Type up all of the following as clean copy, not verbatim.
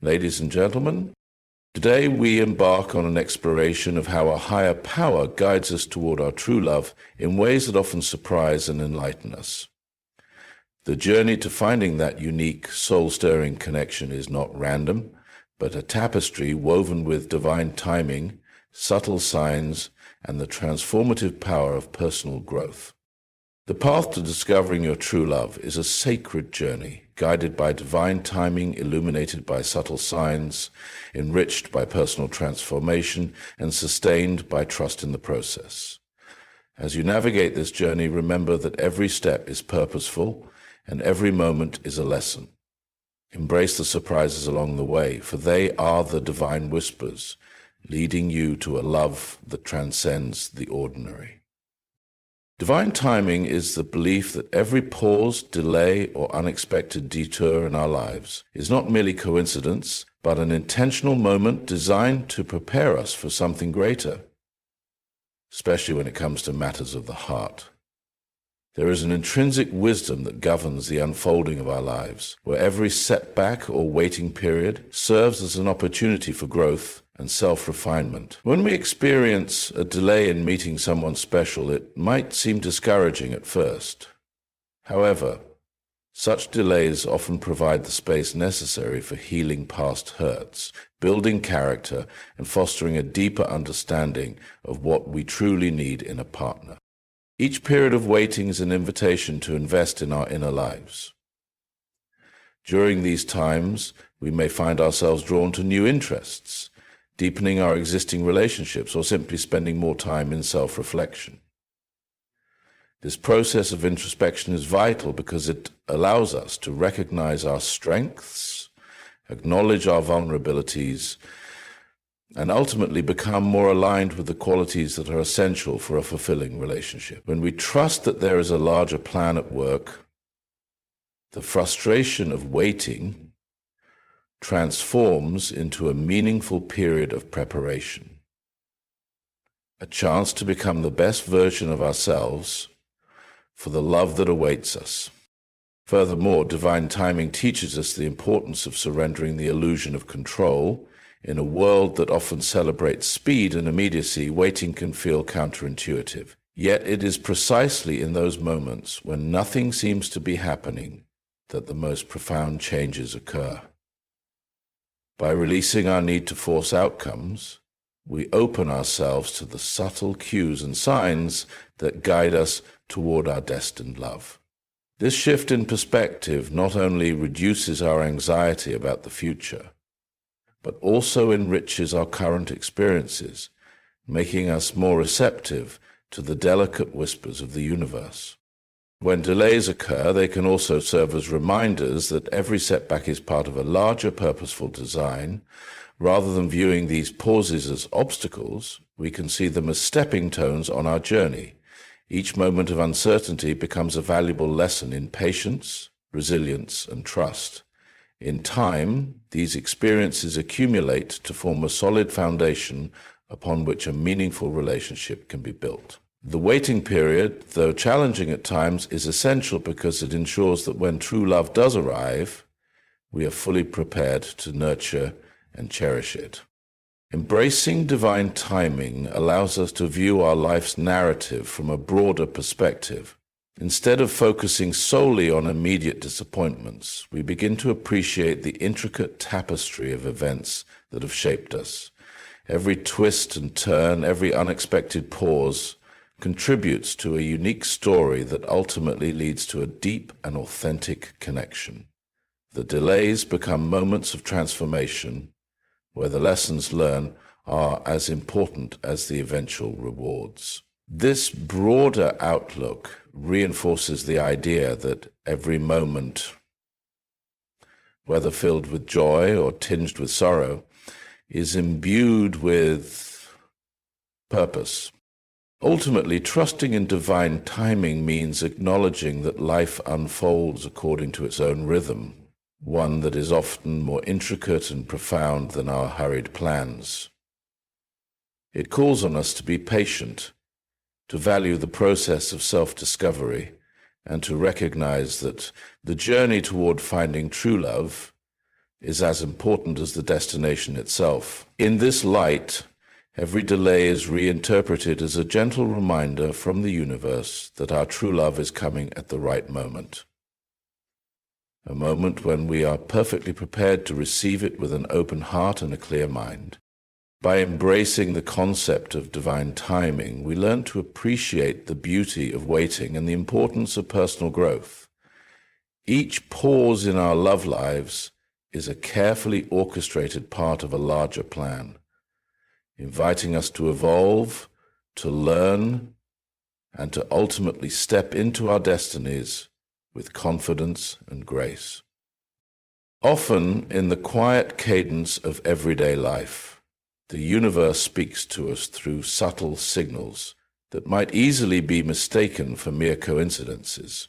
Ladies and gentlemen, today we embark on an exploration of how a higher power guides us toward our true love in ways that often surprise and enlighten us. The journey to finding that unique, soul-stirring connection is not random, but a tapestry woven with divine timing, subtle signs, and the transformative power of personal growth. The path to discovering your true love is a sacred journey, guided by divine timing, illuminated by subtle signs, enriched by personal transformation, and sustained by trust in the process. As you navigate this journey, remember that every step is purposeful, and every moment is a lesson. Embrace the surprises along the way, for they are the divine whispers, leading you to a love that transcends the ordinary. Divine timing is the belief that every pause, delay, or unexpected detour in our lives is not merely coincidence, but an intentional moment designed to prepare us for something greater, especially when it comes to matters of the heart. There is an intrinsic wisdom that governs the unfolding of our lives, where every setback or waiting period serves as an opportunity for growth and self-refinement. When we experience a delay in meeting someone special, it might seem discouraging at first. However, such delays often provide the space necessary for healing past hurts, building character, and fostering a deeper understanding of what we truly need in a partner. Each period of waiting is an invitation to invest in our inner lives. During these times, we may find ourselves drawn to new interests, deepening our existing relationships, or simply spending more time in self-reflection. This process of introspection is vital because it allows us to recognize our strengths, acknowledge our vulnerabilities, and ultimately become more aligned with the qualities that are essential for a fulfilling relationship. When we trust that there is a larger plan at work, the frustration of waiting transforms into a meaningful period of preparation, a chance to become the best version of ourselves for the love that awaits us. Furthermore, divine timing teaches us the importance of surrendering the illusion of control. In a world that often celebrates speed and immediacy, waiting can feel counterintuitive. Yet it is precisely in those moments when nothing seems to be happening that the most profound changes occur. By releasing our need to force outcomes, we open ourselves to the subtle cues and signs that guide us toward our destined love. This shift in perspective not only reduces our anxiety about the future, but also enriches our current experiences, making us more receptive to the delicate whispers of the universe. When delays occur, they can also serve as reminders that every setback is part of a larger purposeful design. Rather than viewing these pauses as obstacles, we can see them as stepping stones on our journey. Each moment of uncertainty becomes a valuable lesson in patience, resilience, and trust. In time, these experiences accumulate to form a solid foundation upon which a meaningful relationship can be built. The waiting period, though challenging at times, is essential because it ensures that when true love does arrive, we are fully prepared to nurture and cherish it. Embracing divine timing allows us to view our life's narrative from a broader perspective. Instead of focusing solely on immediate disappointments, we begin to appreciate the intricate tapestry of events that have shaped us. Every twist and turn, every unexpected pause contributes to a unique story that ultimately leads to a deep and authentic connection. The delays become moments of transformation, where the lessons learned are as important as the eventual rewards. This broader outlook reinforces the idea that every moment, whether filled with joy or tinged with sorrow, is imbued with purpose. Ultimately, trusting in divine timing means acknowledging that life unfolds according to its own rhythm, one that is often more intricate and profound than our hurried plans. It calls on us to be patient, to value the process of self-discovery, and to recognize that the journey toward finding true love is as important as the destination itself. In this light, every delay is reinterpreted as a gentle reminder from the universe that our true love is coming at the right moment. A moment when we are perfectly prepared to receive it with an open heart and a clear mind. By embracing the concept of divine timing, we learn to appreciate the beauty of waiting and the importance of personal growth. Each pause in our love lives is a carefully orchestrated part of a larger plan, inviting us to evolve, to learn, and to ultimately step into our destinies with confidence and grace. Often, in the quiet cadence of everyday life, the universe speaks to us through subtle signals that might easily be mistaken for mere coincidences.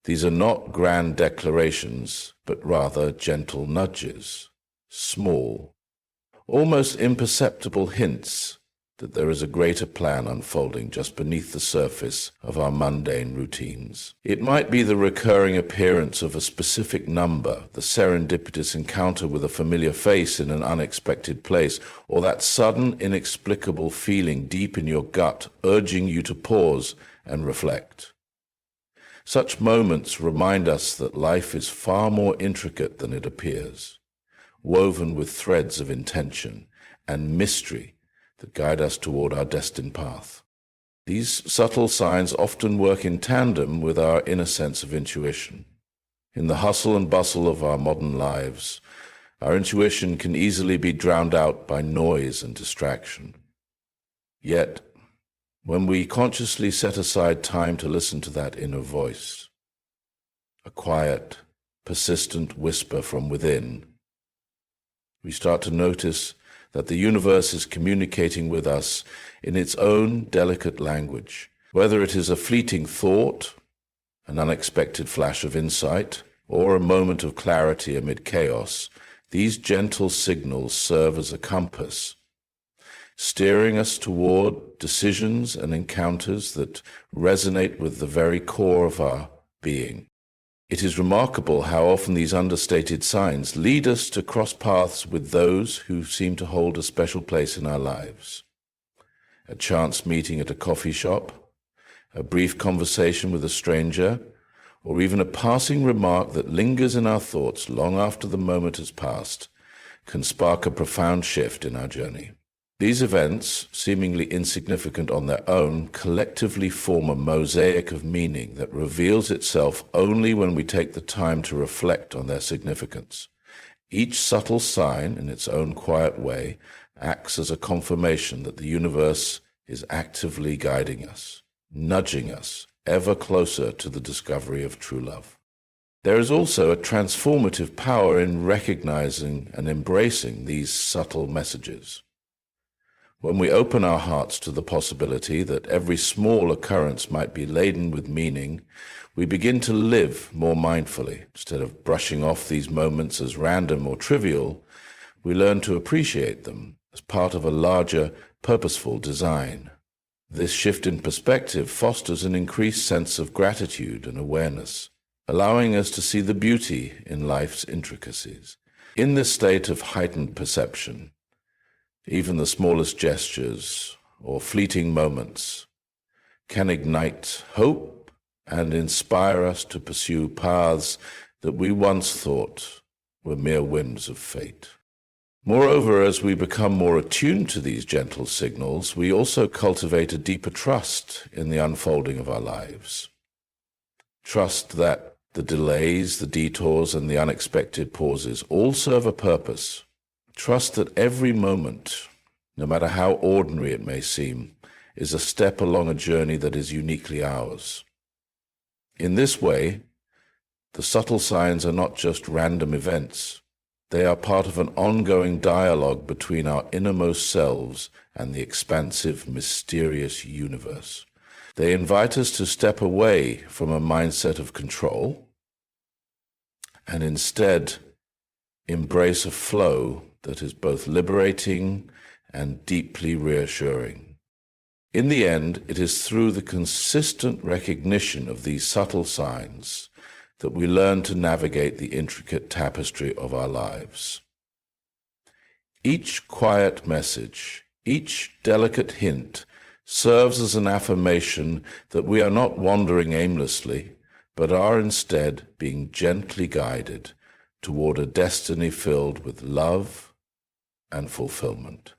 These are not grand declarations, but rather gentle nudges, small, almost imperceptible hints that there is a greater plan unfolding just beneath the surface of our mundane routines. It might be the recurring appearance of a specific number, the serendipitous encounter with a familiar face in an unexpected place, or that sudden, inexplicable feeling deep in your gut urging you to pause and reflect. Such moments remind us that life is far more intricate than it appears, woven with threads of intention and mystery that guide us toward our destined path. These subtle signs often work in tandem with our inner sense of intuition. In the hustle and bustle of our modern lives, our intuition can easily be drowned out by noise and distraction. Yet, when we consciously set aside time to listen to that inner voice, a quiet, persistent whisper from within, we start to notice that the universe is communicating with us in its own delicate language. Whether it is a fleeting thought, an unexpected flash of insight, or a moment of clarity amid chaos, these gentle signals serve as a compass, steering us toward decisions and encounters that resonate with the very core of our being. It is remarkable how often these understated signs lead us to cross paths with those who seem to hold a special place in our lives. A chance meeting at a coffee shop, a brief conversation with a stranger, or even a passing remark that lingers in our thoughts long after the moment has passed, can spark a profound shift in our journey. These events, seemingly insignificant on their own, collectively form a mosaic of meaning that reveals itself only when we take the time to reflect on their significance. Each subtle sign, in its own quiet way, acts as a confirmation that the universe is actively guiding us, nudging us ever closer to the discovery of true love. There is also a transformative power in recognizing and embracing these subtle messages. When we open our hearts to the possibility that every small occurrence might be laden with meaning, we begin to live more mindfully. Instead of brushing off these moments as random or trivial, we learn to appreciate them as part of a larger, purposeful design. This shift in perspective fosters an increased sense of gratitude and awareness, allowing us to see the beauty in life's intricacies. In this state of heightened perception, even the smallest gestures or fleeting moments can ignite hope and inspire us to pursue paths that we once thought were mere whims of fate. Moreover, as we become more attuned to these gentle signals, we also cultivate a deeper trust in the unfolding of our lives. Trust that the delays, the detours, and the unexpected pauses all serve a purpose. Trust that every moment, no matter how ordinary it may seem, is a step along a journey that is uniquely ours. In this way, the subtle signs are not just random events. They are part of an ongoing dialogue between our innermost selves and the expansive, mysterious universe. They invite us to step away from a mindset of control and instead embrace a flow that is both liberating and deeply reassuring. In the end, it is through the consistent recognition of these subtle signs that we learn to navigate the intricate tapestry of our lives. Each quiet message, each delicate hint serves as an affirmation that we are not wandering aimlessly, but are instead being gently guided toward a destiny filled with love and fulfillment.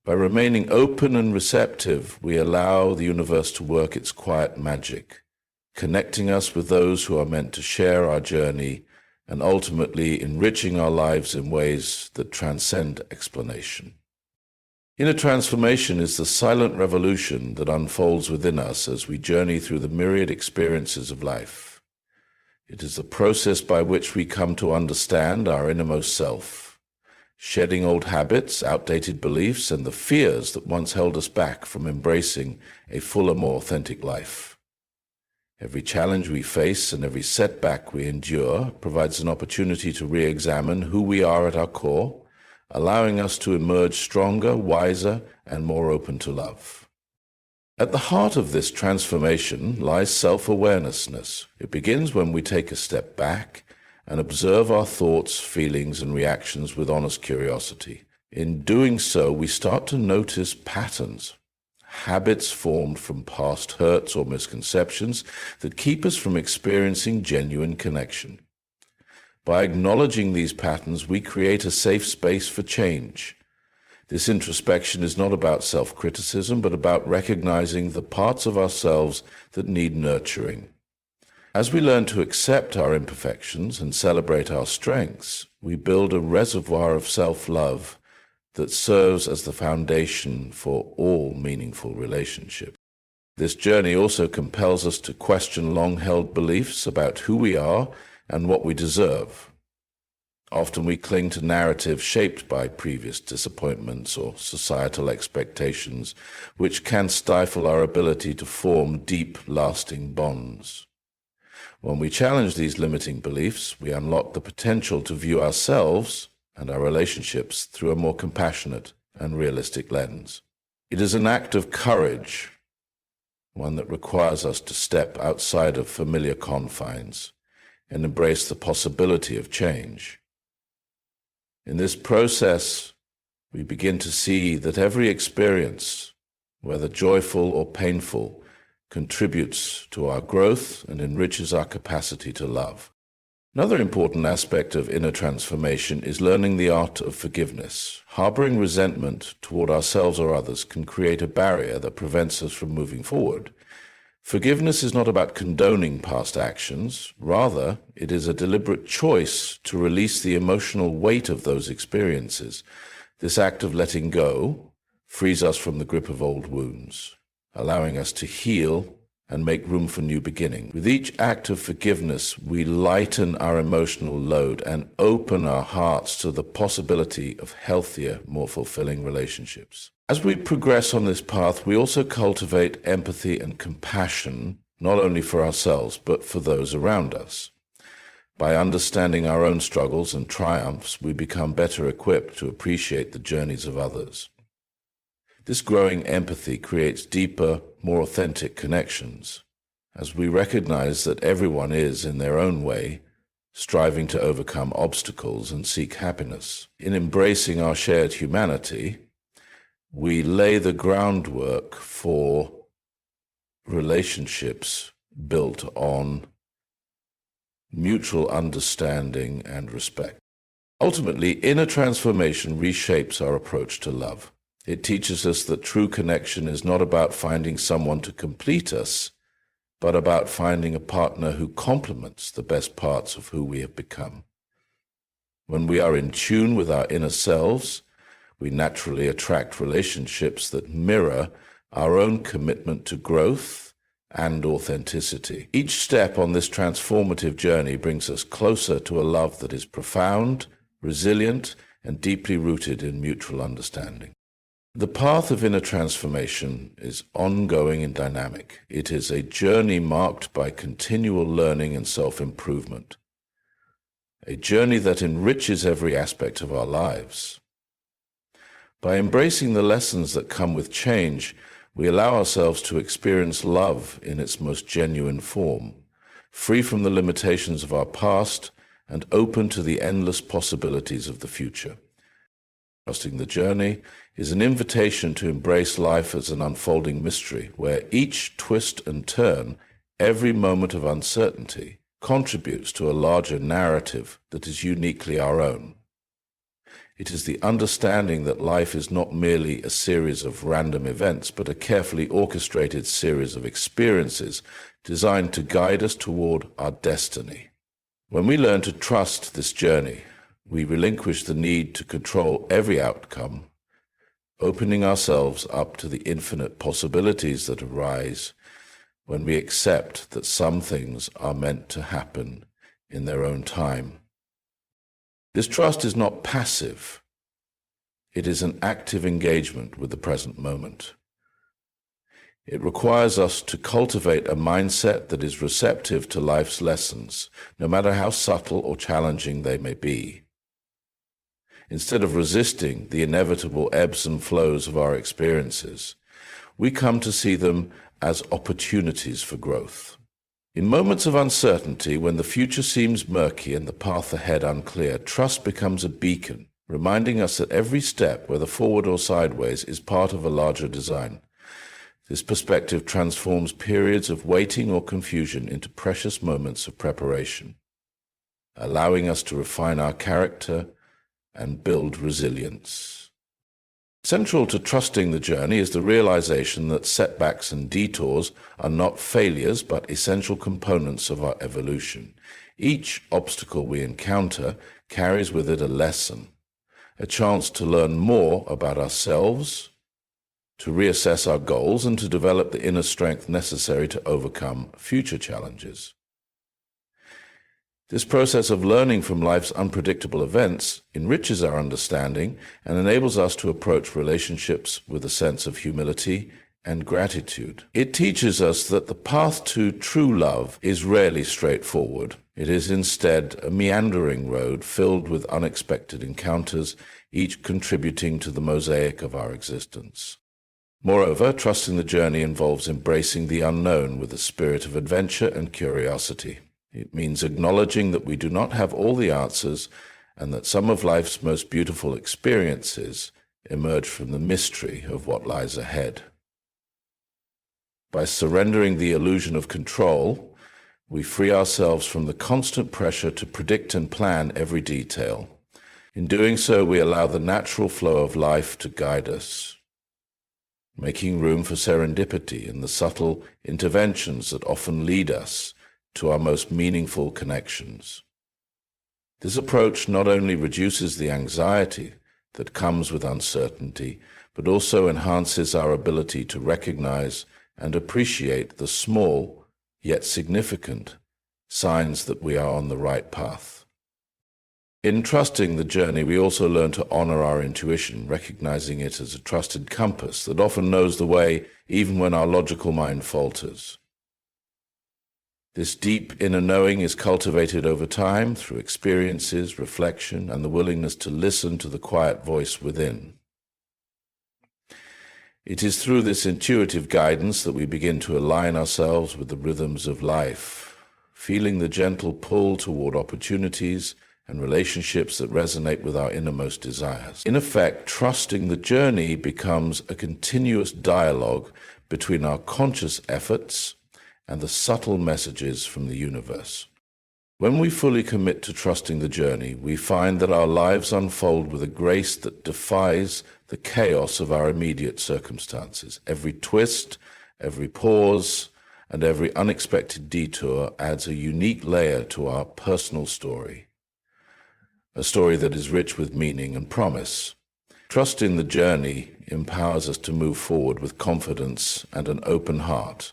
By remaining open and receptive, we allow the universe to work its quiet magic, connecting us with those who are meant to share our journey and ultimately enriching our lives in ways that transcend explanation. Inner transformation is the silent revolution that unfolds within us as we journey through the myriad experiences of life. It is the process by which we come to understand our innermost self, shedding old habits, outdated beliefs, and the fears that once held us back from embracing a fuller, more authentic life. Every challenge we face and every setback we endure provides an opportunity to re-examine who we are at our core, allowing us to emerge stronger, wiser, and more open to love. At the heart of this transformation lies self-awareness. It begins when we take a step back and observe our thoughts, feelings, and reactions with honest curiosity. In doing so, we start to notice patterns, habits formed from past hurts or misconceptions that keep us from experiencing genuine connection. By acknowledging these patterns, we create a safe space for change. This introspection is not about self-criticism, but about recognizing the parts of ourselves that need nurturing. As we learn to accept our imperfections and celebrate our strengths, we build a reservoir of self-love that serves as the foundation for all meaningful relationships. This journey also compels us to question long-held beliefs about who we are and what we deserve. Often we cling to narratives shaped by previous disappointments or societal expectations, which can stifle our ability to form deep, lasting bonds. When we challenge these limiting beliefs, we unlock the potential to view ourselves and our relationships through a more compassionate and realistic lens. It is an act of courage, one that requires us to step outside of familiar confines and embrace the possibility of change. In this process, we begin to see that every experience, whether joyful or painful, contributes to our growth and enriches our capacity to love. Another important aspect of inner transformation is learning the art of forgiveness. Harboring resentment toward ourselves or others can create a barrier that prevents us from moving forward. Forgiveness is not about condoning past actions. Rather, it is a deliberate choice to release the emotional weight of those experiences. This act of letting go frees us from the grip of old wounds, allowing us to heal and make room for new beginning. With each act of forgiveness, we lighten our emotional load and open our hearts to the possibility of healthier, more fulfilling relationships. As we progress on this path, we also cultivate empathy and compassion, not only for ourselves, but for those around us. By understanding our own struggles and triumphs, we become better equipped to appreciate the journeys of others. This growing empathy creates deeper, more authentic connections, as we recognize that everyone is, in their own way, striving to overcome obstacles and seek happiness. In embracing our shared humanity, we lay the groundwork for relationships built on mutual understanding and respect. Ultimately, inner transformation reshapes our approach to love. It teaches us that true connection is not about finding someone to complete us, but about finding a partner who complements the best parts of who we have become. When we are in tune with our inner selves, we naturally attract relationships that mirror our own commitment to growth and authenticity. Each step on this transformative journey brings us closer to a love that is profound, resilient, and deeply rooted in mutual understanding. The path of inner transformation is ongoing and dynamic. It is a journey marked by continual learning and self-improvement, a journey that enriches every aspect of our lives. By embracing the lessons that come with change, we allow ourselves to experience love in its most genuine form, free from the limitations of our past and open to the endless possibilities of the future. Trusting the journey is an invitation to embrace life as an unfolding mystery, where each twist and turn, every moment of uncertainty, contributes to a larger narrative that is uniquely our own. It is the understanding that life is not merely a series of random events, but a carefully orchestrated series of experiences designed to guide us toward our destiny. When we learn to trust this journey, we relinquish the need to control every outcome, opening ourselves up to the infinite possibilities that arise when we accept that some things are meant to happen in their own time. This trust is not passive. It is an active engagement with the present moment. It requires us to cultivate a mindset that is receptive to life's lessons, no matter how subtle or challenging they may be. Instead of resisting the inevitable ebbs and flows of our experiences, we come to see them as opportunities for growth. In moments of uncertainty, when the future seems murky and the path ahead unclear, trust becomes a beacon, reminding us that every step, whether forward or sideways, is part of a larger design. This perspective transforms periods of waiting or confusion into precious moments of preparation, allowing us to refine our character and build resilience. Central to trusting the journey is the realization that setbacks and detours are not failures but essential components of our evolution. Each obstacle we encounter carries with it a lesson, a chance to learn more about ourselves, to reassess our goals, and to develop the inner strength necessary to overcome future challenges. This process of learning from life's unpredictable events enriches our understanding and enables us to approach relationships with a sense of humility and gratitude. It teaches us that the path to true love is rarely straightforward. It is instead a meandering road filled with unexpected encounters, each contributing to the mosaic of our existence. Moreover, trusting the journey involves embracing the unknown with a spirit of adventure and curiosity. It means acknowledging that we do not have all the answers and that some of life's most beautiful experiences emerge from the mystery of what lies ahead. By surrendering the illusion of control, we free ourselves from the constant pressure to predict and plan every detail. In doing so, we allow the natural flow of life to guide us, making room for serendipity and the subtle interventions that often lead us to our most meaningful connections. This approach not only reduces the anxiety that comes with uncertainty, but also enhances our ability to recognize and appreciate the small, yet significant, signs that we are on the right path. In trusting the journey, we also learn to honor our intuition, recognizing it as a trusted compass that often knows the way even when our logical mind falters. This deep inner knowing is cultivated over time through experiences, reflection, and the willingness to listen to the quiet voice within. It is through this intuitive guidance that we begin to align ourselves with the rhythms of life, feeling the gentle pull toward opportunities and relationships that resonate with our innermost desires. In effect, trusting the journey becomes a continuous dialogue between our conscious efforts and the subtle messages from the universe. When we fully commit to trusting the journey, we find that our lives unfold with a grace that defies the chaos of our immediate circumstances. Every twist, every pause, and every unexpected detour adds a unique layer to our personal story, a story that is rich with meaning and promise. Trusting the journey empowers us to move forward with confidence and an open heart,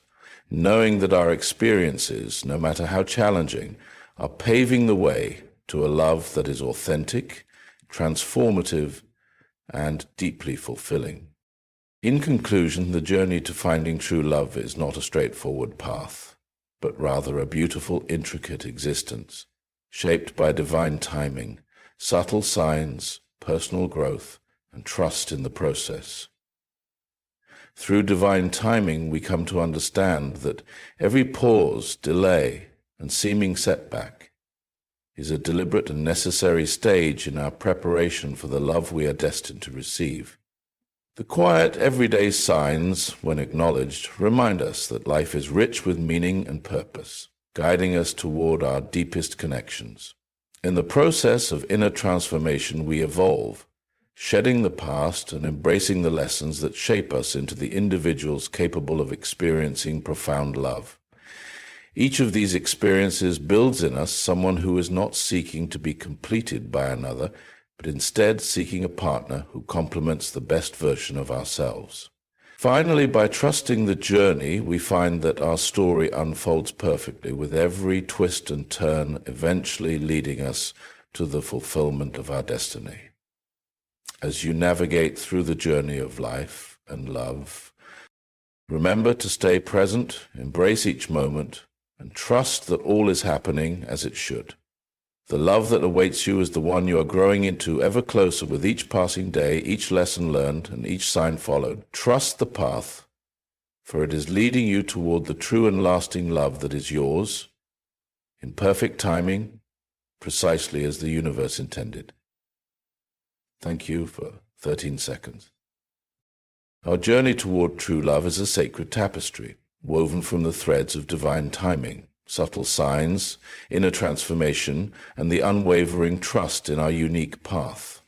knowing that our experiences, no matter how challenging, are paving the way to a love that is authentic, transformative, and deeply fulfilling. In conclusion, the journey to finding true love is not a straightforward path, but rather a beautiful, intricate existence, shaped by divine timing, subtle signs, personal growth, and trust in the process. Through divine timing, we come to understand that every pause, delay, and seeming setback is a deliberate and necessary stage in our preparation for the love we are destined to receive. The quiet, everyday signs, when acknowledged, remind us that life is rich with meaning and purpose, guiding us toward our deepest connections. In the process of inner transformation, we evolve, shedding the past and embracing the lessons that shape us into the individuals capable of experiencing profound love. Each of these experiences builds in us someone who is not seeking to be completed by another, but instead seeking a partner who complements the best version of ourselves. Finally, by trusting the journey, we find that our story unfolds perfectly, with every twist and turn eventually leading us to the fulfillment of our destiny. As you navigate through the journey of life and love, remember to stay present, embrace each moment, and trust that all is happening as it should. The love that awaits you is the one you are growing into ever closer with each passing day, each lesson learned, and each sign followed. Trust the path, for it is leading you toward the true and lasting love that is yours, in perfect timing, precisely as the universe intended. Thank you for 13 seconds. Our journey toward true love is a sacred tapestry, woven from the threads of divine timing, subtle signs, inner transformation, and the unwavering trust in our unique path.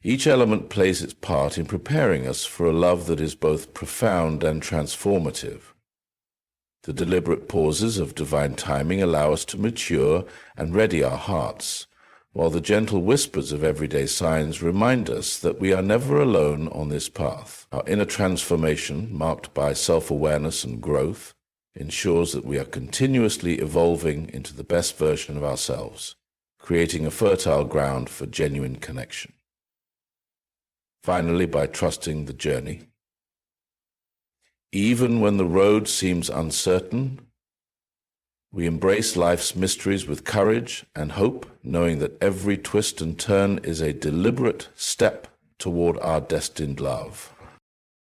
Each element plays its part in preparing us for a love that is both profound and transformative. The deliberate pauses of divine timing allow us to mature and ready our hearts, while the gentle whispers of everyday signs remind us that we are never alone on this path. Our inner transformation, marked by self-awareness and growth, ensures that we are continuously evolving into the best version of ourselves, creating a fertile ground for genuine connection. Finally, by trusting the journey, even when the road seems uncertain, we embrace life's mysteries with courage and hope, knowing that every twist and turn is a deliberate step toward our destined love.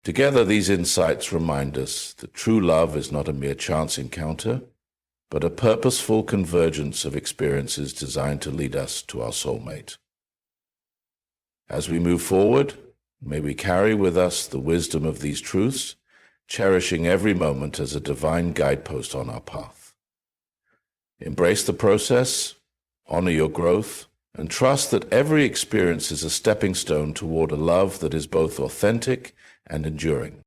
Together, these insights remind us that true love is not a mere chance encounter, but a purposeful convergence of experiences designed to lead us to our soulmate. As we move forward, may we carry with us the wisdom of these truths, cherishing every moment as a divine guidepost on our path. Embrace the process, honor your growth, and trust that every experience is a stepping stone toward a love that is both authentic and enduring.